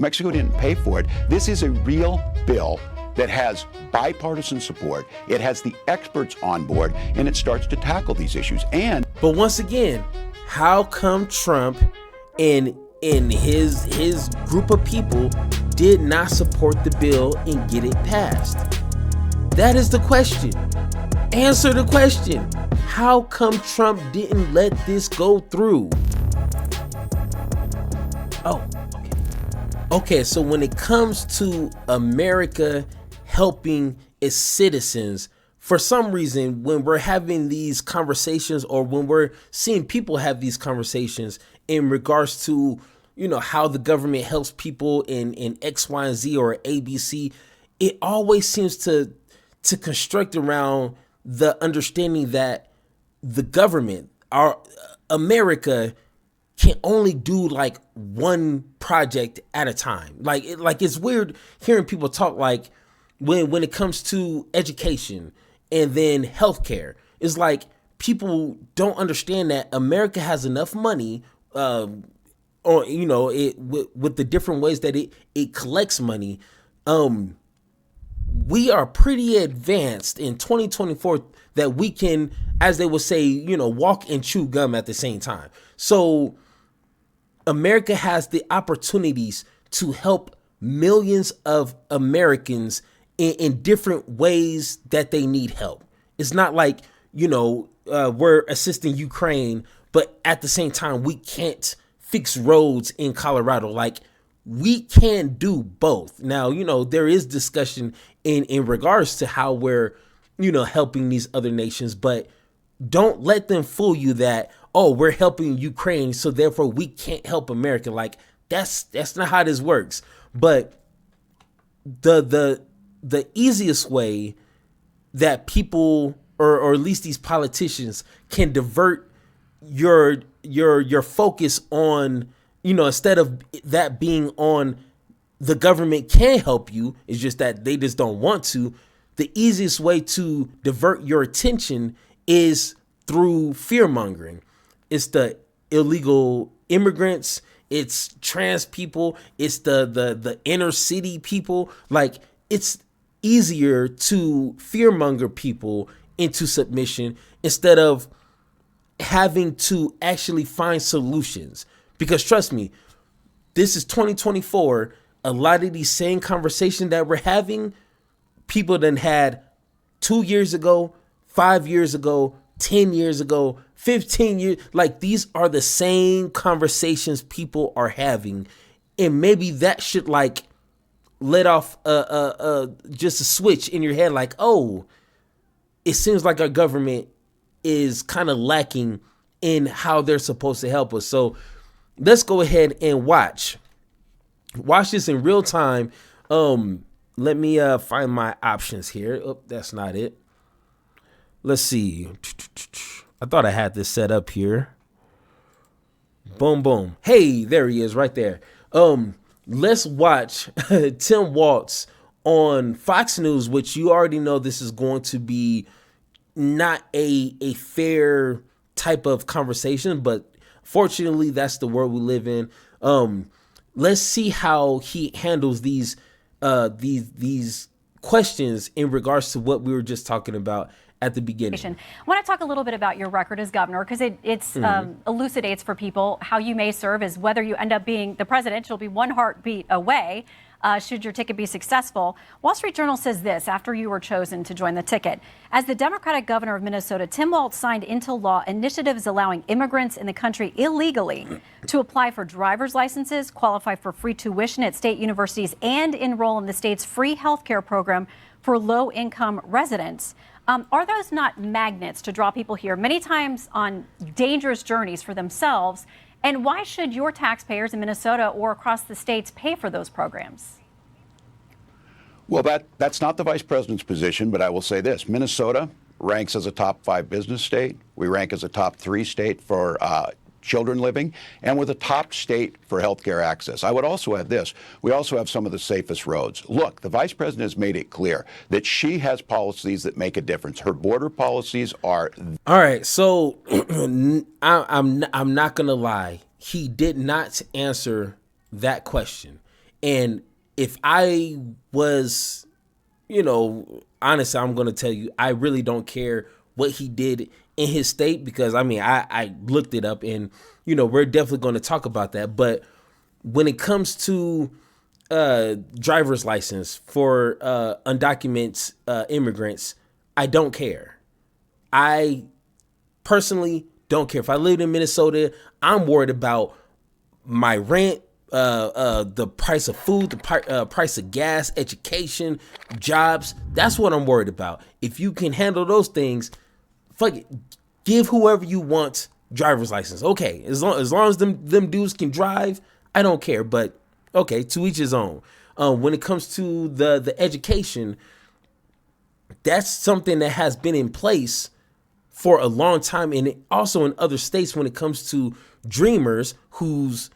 Mexico didn't pay for it. This is a real bill that has bipartisan support. It has the experts on board, and it starts to tackle these issues. But once again, how come Trump and his group of people did not support the bill and get it passed? That is the question. Answer the question. How come Trump didn't let this go through? Oh, okay, so when it comes to America helping its citizens, for some reason, when we're having these conversations, or when we're seeing people have these conversations in regards to, how the government helps people in X, Y, and Z or ABC, it always seems to construct around the understanding that the government, our America, can only do like one project at a time. Like it's weird hearing people talk like when it comes to education and then healthcare. It's like people don't understand that America has enough money, with the different ways that it collects money. We are pretty advanced in 2024 that we can, as they would say, walk and chew gum at the same time. So America has the opportunities to help millions of Americans in different ways that they need help. It's not like, we're assisting Ukraine, but at the same time, we can't fix roads in Colorado. Like, we can do both. Now, there is discussion in regards to how we're, helping these other nations, but don't let them fool you that, we're helping Ukraine, so therefore we can't help America. Like, that's not how this works. But the easiest way that people, or at least these politicians, can divert your focus on, instead of that being on the government can help you, it's just that they just don't want to. The easiest way to divert your attention is through fear mongering. It's the illegal immigrants, it's trans people, it's the inner city people. Like, it's easier to fearmonger people into submission instead of having to actually find solutions. Because trust me, this is 2024. A lot of these same conversations that we're having, people done had 2 years ago, 5 years ago, 10 years ago, 15 years. Like, these are the same conversations people are having. And maybe that should like let off just a switch in your head. Like, oh, it seems like our government is kind of lacking in how they're supposed to help us. So let's go ahead and watch this in real time. Let me find my options here. Oh, that's not it. Let's see. I thought I had this set up here. Boom, boom. Hey, there he is right there. Let's watch Tim Walz on Fox News, which you already know this is going to be not a fair type of conversation, but fortunately that's the world we live in. Let's see how he handles these questions in regards to what we were just talking about at the beginning. I want to talk a little bit about your record as governor, because it elucidates for people how you may serve as whether you end up being the president. You'll be one heartbeat away should your ticket be successful. Wall Street Journal says this after you were chosen to join the ticket. As the Democratic governor of Minnesota, Tim Walz signed into law initiatives allowing immigrants in the country illegally to apply for driver's licenses, qualify for free tuition at state universities, and enroll in the state's free health care program for low-income residents. Are those not magnets to draw people here, many times on dangerous journeys for themselves? And why should your taxpayers in Minnesota or across the states pay for those programs? Well, that's not the vice president's position, but I will say this. Minnesota ranks as a top 5 business state. We rank as a top 3 state for children living, and we're the top state for healthcare access. I would also add this. We also have some of the safest roads. Look, the vice president has made it clear that she has policies that make a difference. Her border policies are... All right, so I'm not going to lie. He did not answer that question. And if I was, honestly, I'm going to tell you, I really don't care what he did in his state, because I looked it up, and, we're definitely going to talk about that. But when it comes to driver's license for undocumented immigrants, I don't care. I personally don't care. If I lived in Minnesota, I'm worried about my rent, the price of food, the price of gas, education, jobs. That's what I'm worried about. If you can handle those things, fuck it. Give whoever you want driver's license. Okay, as long as them dudes can drive, I don't care. But okay, to each his own. When it comes to the education, that's something that has been in place for a long time, and also in other states when it comes to dreamers whose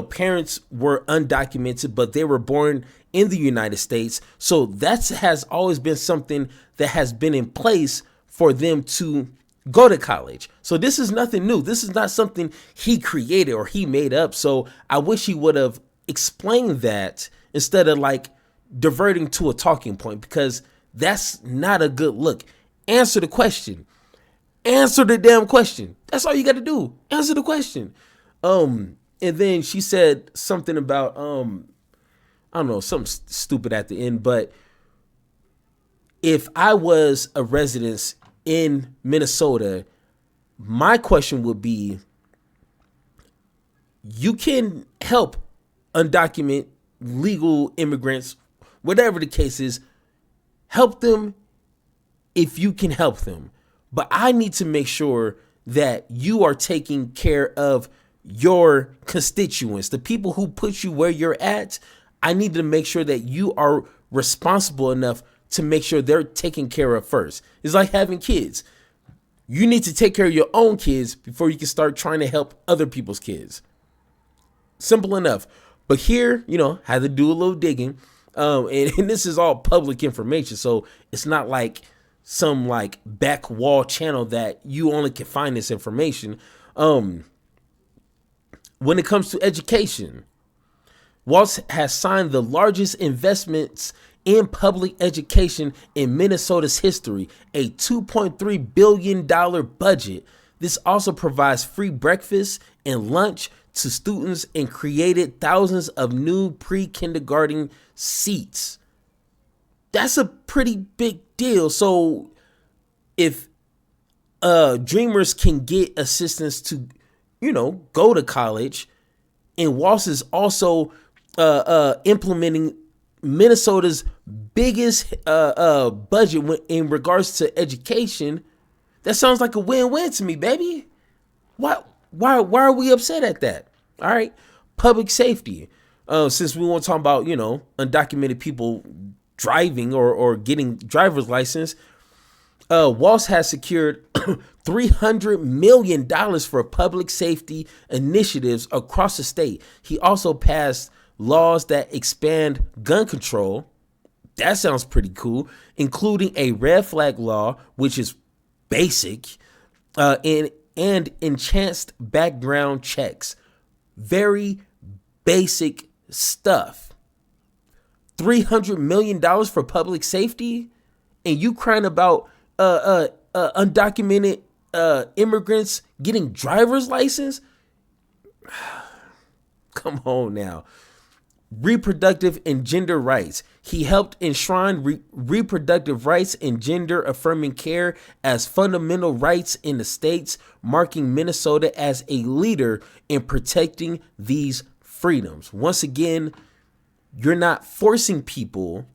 parents were undocumented, but they were born in the United States. So that has always been something that has been in place for them to go to college. So this is nothing new. This is not something he created or he made up. So I wish he would have explained that instead of diverting to a talking point, because that's not a good look. Answer the question. Answer the damn question. That's all you got to do. Answer the question. And then she said something about, I don't know, something stupid at the end. But if I was a resident in Minnesota, my question would be, you can help undocumented legal immigrants, whatever the case is, help them if you can help them. But I need to make sure that you are taking care of your constituents, the people who put you where you're at. I need to make sure that you are responsible enough to make sure they're taken care of first. It's like having kids. You need to take care of your own kids before you can start trying to help other people's kids. Simple enough. But here, had to do a little digging. And this is all public information. So it's not like some back wall channel that you only can find this information. When it comes to education, Walz has signed the largest investments in public education in Minnesota's history, a $2.3 billion budget. This also provides free breakfast and lunch to students and created thousands of new pre-kindergarten seats. That's a pretty big deal. So if dreamers can get assistance to, go to college, and Walz is also implementing Minnesota's biggest budget in regards to education, that sounds like a win-win to me, baby. Why are we upset at that? All right. Public safety. Since we want to talk about, undocumented people driving or getting driver's license, Walz has secured $300 million for public safety initiatives across the state. He also passed laws that expand gun control. That sounds pretty cool, including a red flag law, which is basic, and enhanced background checks. Very basic stuff. $300 million for public safety, and you crying about undocumented immigrants getting driver's license? Come on now. Reproductive and gender rights. He helped enshrine reproductive rights and gender affirming care as fundamental rights in the states, marking Minnesota as a leader in protecting these freedoms. Once again, you're not forcing people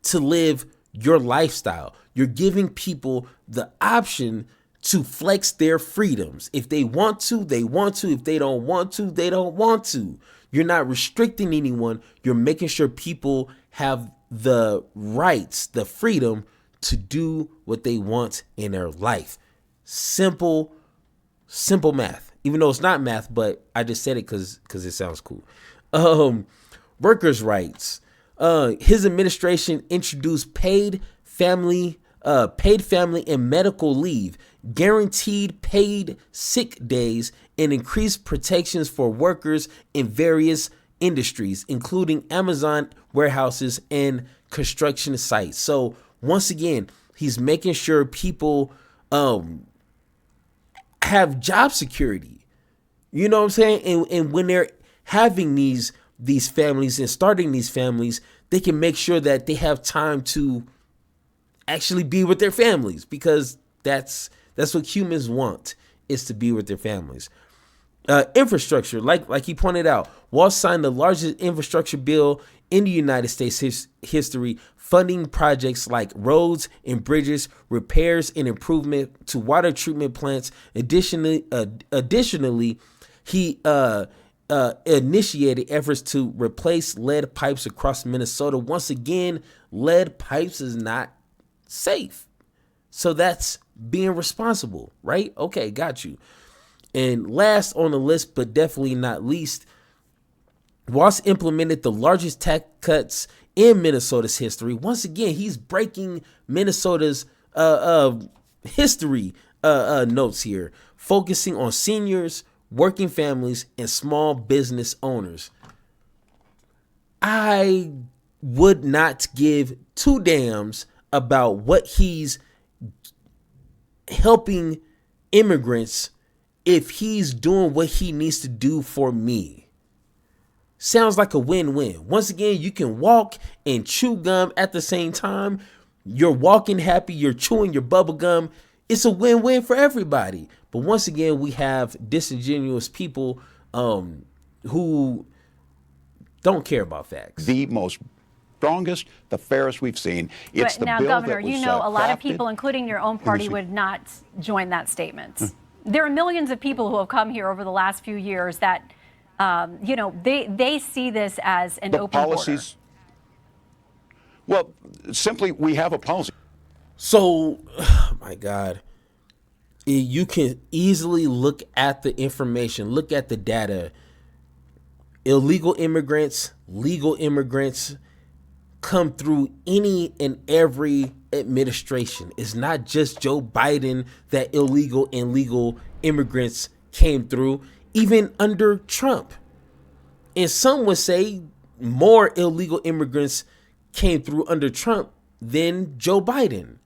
to live your lifestyle. You're giving people the option to flex their freedoms. If they want to, they want to. If they don't want to, they don't want to. You're not restricting anyone. You're making sure people have the rights, the freedom to do what they want in their life. Simple math. Even though it's not math, but I just said it because it sounds cool. Workers' rights. His administration introduced paid family and medical leave, guaranteed paid sick days, and increased protections for workers in various industries, including Amazon warehouses and construction sites. So once again, he's making sure people have job security. You know what I'm saying? And when they're having these families and starting these families, they can make sure that they have time to actually be with their families, because that's what humans want, is to be with their families. Infrastructure, like he pointed out, Walz signed the largest infrastructure bill in the United States history, funding projects like roads and bridges, repairs and improvement to water treatment plants. Additionally, he initiated efforts to replace lead pipes across Minnesota. Once again, lead pipes is not safe. So that's being responsible, right? Okay, got you. And last on the list, but definitely not least, Walz implemented the largest tax cuts in Minnesota's history. Once again, he's breaking Minnesota's history notes here, focusing on seniors, working families, and small business owners. I would not give two damns about what he's helping immigrants if he's doing what he needs to do for me. Sounds like a win-win. Once again, you can walk and chew gum at the same time. You're walking happy, you're chewing your bubble gum. It's a win-win for everybody. But once again, we have disingenuous people who don't care about facts. The most strongest, the fairest we've seen. It's But the now, bill Governor, that was you know a lot of crafted. people, including your own party, would not join that statement. There are millions of people who have come here over the last few years that, they see this as an The open policies. Well, simply, we have a policy. So, oh my God, you can easily look at the information, look at the data. Illegal immigrants, legal immigrants come through any and every administration. It's not just Joe Biden that illegal and legal immigrants came through, even under Trump. And some would say more illegal immigrants came through under Trump than Joe Biden.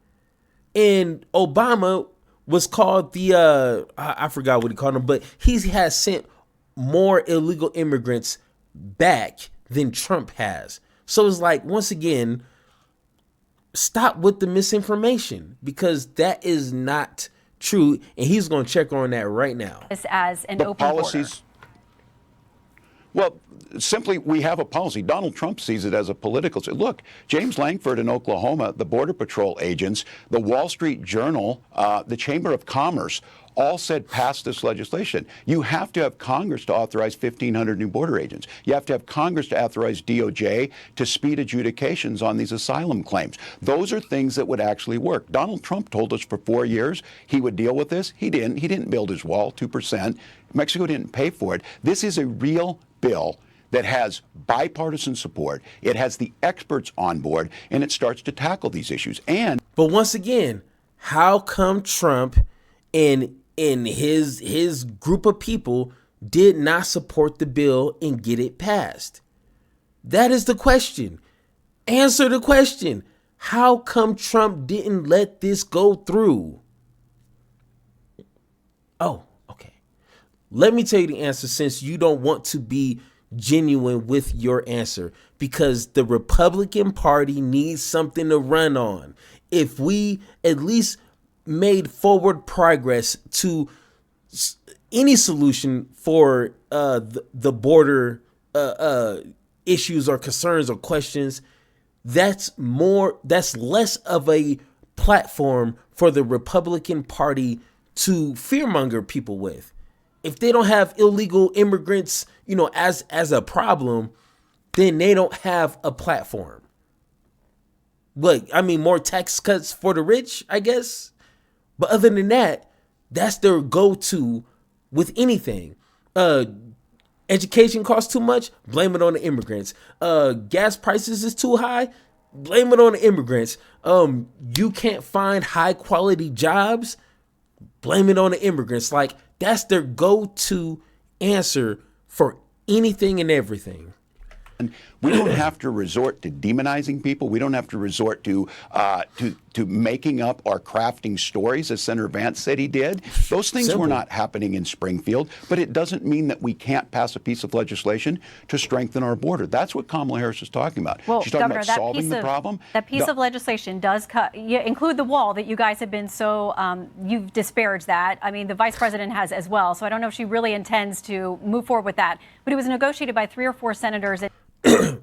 And Obama was called the, I forgot what he called him, but he has sent more illegal immigrants back than Trump has. So it's like, once again, stop with the misinformation, because that is not true. And he's going to check on that right now. This as an The open policies. Well, simply, we have a policy. Donald Trump sees it as a political. Look, James Langford in Oklahoma, the Border Patrol agents, the Wall Street Journal, the Chamber of Commerce, all said pass this legislation. You have to have Congress to authorize 1,500 new border agents. You have to have Congress to authorize DOJ to speed adjudications on these asylum claims. Those are things that would actually work. Donald Trump told us for 4 years he would deal with this. He didn't. He didn't build his wall, 2%. Mexico didn't pay for it. This is a real bill that has bipartisan support. It has the experts on board, and it starts to tackle these issues. But once again, how come Trump and his group of people did not support the bill and get it passed? That is the question. Answer the question. How come Trump didn't let this go through? Oh, okay. Let me tell you the answer, since you don't want to be genuine with your answer, because the Republican Party needs something to run on. If we at least made forward progress to any solution for the border issues or concerns or questions, that's less of a platform for the Republican Party to fearmonger people with. If they don't have illegal immigrants, as a problem, then they don't have a platform. But I mean, more tax cuts for the rich, I guess. But other than that, that's their go-to with anything. Education costs too much, blame it on the immigrants. Gas prices is too high, blame it on the immigrants. You can't find high-quality jobs, blame it on the immigrants. Like, that's their go-to answer for anything and everything. We don't have to resort to demonizing people. We don't have to resort to making up or crafting stories, as Senator Vance said he did. Those things Simple. were not happening in Springfield, but it doesn't mean that we can't pass a piece of legislation to strengthen our border. That's what Kamala Harris is talking about. Well, She's talking Governor, about solving the problem. That piece of legislation does include the wall that you guys have been so, you've disparaged that. I mean, the vice president has as well. So I don't know if she really intends to move forward with that. But it was negotiated by 3 or 4 senators.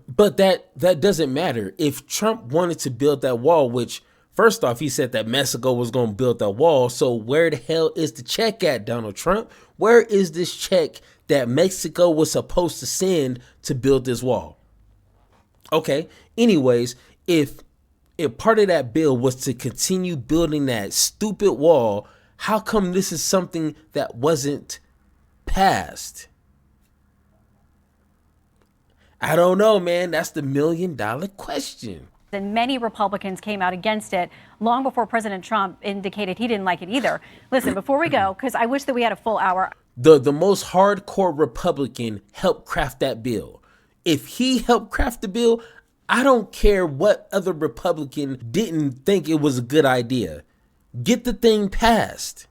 But that doesn't matter. If Trump wanted to build that wall, which first off, he said that Mexico was going to build that wall. So where the hell is the check at, Donald Trump? Where is this check that Mexico was supposed to send to build this wall? Okay. Anyways, if part of that bill was to continue building that stupid wall, how come this is something that wasn't passed? I don't know, man. That's the $1 million question. And many Republicans came out against it long before President Trump indicated he didn't like it either. Listen, before we go, because I wish that we had a full hour. The most hardcore Republican helped craft that bill. If he helped craft the bill, I don't care what other Republican didn't think it was a good idea. Get the thing passed.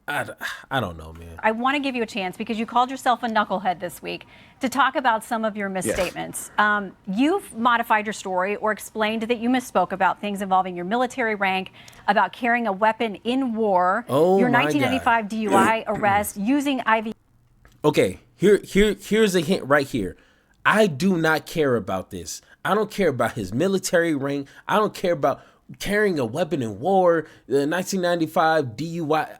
I don't know, man. I want to give you a chance because you called yourself a knucklehead this week to talk about some of your misstatements. Yes. You've modified your story or explained that you misspoke about things involving your military rank, about carrying a weapon in war, your 1995 DUI arrest, using IV. Okay, here's a hint right here. I do not care about this. I don't care about his military rank. I don't care about carrying a weapon in war, the 1995 DUI.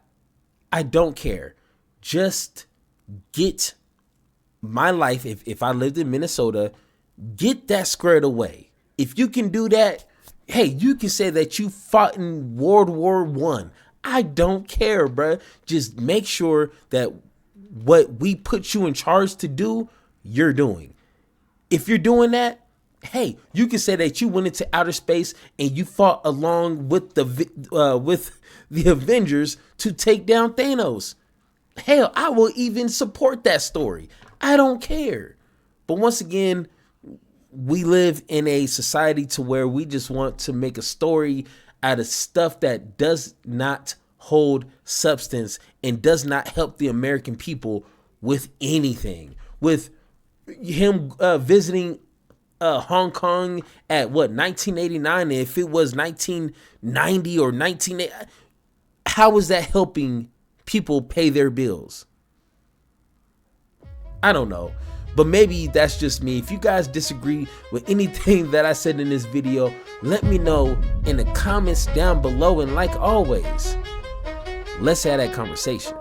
I don't care. Just get my life. If I lived in Minnesota, get that squared away. If you can do that, hey, you can say that you fought in World War I. I don't care, bruh. Just make sure that what we put you in charge to do, you're doing. If you're doing that, hey, you can say that you went into outer space and you fought along with the Avengers to take down Thanos. Hell, I will even support that story. I don't care. But once again, we live in a society to where we just want to make a story out of stuff that does not hold substance and does not help the American people with anything. With him visiting Hong Kong at 1989, if it was 1990 or 1980, how is that helping people pay their bills? I don't know, but maybe that's just me. If you guys disagree with anything that I said in this video, let me know in the comments down below. And like always, let's have that conversation.